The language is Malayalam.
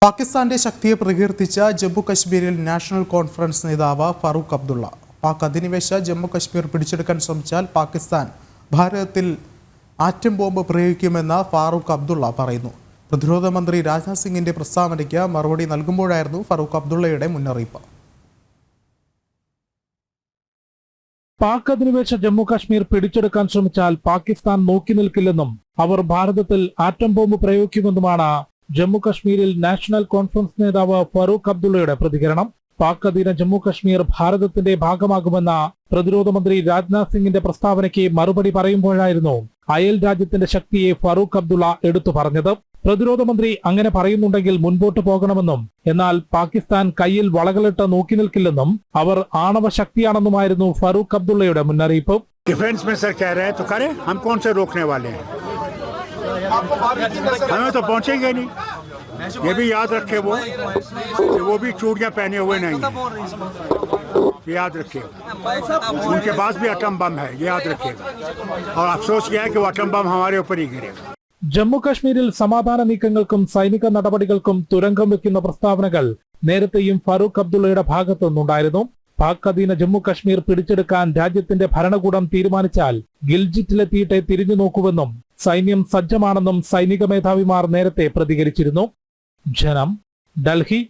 പാകിസ്ഥാന്റെ ശക്തിയെ പ്രകീർത്തിച്ച ജമ്മു കശ്മീരിൽ നാഷണൽ കോൺഫറൻസ് നേതാവ് ഫാറൂഖ് അബ്ദുള്ള പാക് അധിനിവേശ ജമ്മു കശ്മീർ പിടിച്ചെടുക്കാൻ ശ്രമിച്ചാൽ പാകിസ്ഥാൻ ഭാരതത്തിൽ ആറ്റം ബോംബ് പ്രയോഗിക്കുമെന്ന് ഫാറൂഖ് അബ്ദുള്ള പറയുന്നു. പ്രതിരോധ മന്ത്രി രാജ്നാഥ് സിംഗിന്റെ പ്രസ്താവനയ്ക്ക് മറുപടി നൽകുമ്പോഴായിരുന്നു ഫാറൂഖ് അബ്ദുള്ളയുടെ മുന്നറിയിപ്പ്. പാക് അധിനിവേശ ജമ്മു കാശ്മീർ പിടിച്ചെടുക്കാൻ ശ്രമിച്ചാൽ പാകിസ്ഥാൻ നോക്കി നിൽക്കില്ലെന്നും അവർ ഭാരതത്തിൽ ആറ്റം ബോംബ് പ്രയോഗിക്കുമെന്നുമാണ് ജമ്മു കശ്മീരിൽ നാഷണൽ കോൺഫറൻസ് നേതാവ് ഫാറൂഖ് അബ്ദുള്ളയുടെ പ്രതികരണം. പാക് അധീന ജമ്മു കശ്മീർ ഭാരതത്തിന്റെ ഭാഗമാകുമെന്ന പ്രതിരോധ മന്ത്രി രാജ്നാഥ് സിംഗിന്റെ പ്രസ്താവനയ്ക്ക് മറുപടി പറയുമ്പോഴായിരുന്നു അയൽ രാജ്യത്തിന്റെ ശക്തിയെ ഫാറൂഖ് അബ്ദുള്ള എടുത്തു പറഞ്ഞത്. പ്രതിരോധ മന്ത്രി അങ്ങനെ പറയുന്നുണ്ടെങ്കിൽ മുൻപോട്ട് പോകണമെന്നും എന്നാൽ പാകിസ്ഥാൻ കയ്യിൽ വളകളിട്ട് നോക്കി നിൽക്കില്ലെന്നും അവർ ആണവ ശക്തിയാണെന്നുമായിരുന്നു ഫാറൂഖ് അബ്ദുള്ളയുടെ മുന്നറിയിപ്പ്. डिफेंस में सर कह रहे हैं तो करें, हम कौन से रोकने वाले हैं, हमें तो पहुंचेंगे नहीं. ये भी याद रखे वो भी चूड़ियां पहने हुए नहीं है, याद रखिएगा. उनके पास भी एटम बम है, याद रखिएगा. और अफसोस यह है कि वो एटम बम हमारे ऊपर ही गिरेगा. ജമ്മു കാശ്മീരിൽ സമാധാന നീക്കങ്ങൾക്കും സൈനിക നടപടികൾക്കും തുരങ്കം വെക്കുന്ന പ്രസ്താവനകൾ നേരത്തെയും ഫാറൂഖ് അബ്ദുള്ളയുടെ ഭാഗത്തുനിന്നുണ്ടായിരുന്നു. പാക് അധീന ജമ്മു കാശ്മീർ പിടിച്ചെടുക്കാൻ രാജ്യത്തിന്റെ ഭരണകൂടം തീരുമാനിച്ചാൽ ഗിൽജിറ്റിലെത്തിയിട്ടേ തിരിഞ്ഞു നോക്കുമെന്നും സൈന്യം സജ്ജമാണെന്നും സൈനിക മേധാവിമാർ നേരത്തെ പ്രതികരിച്ചിരുന്നു. ജനം, ഡൽഹി.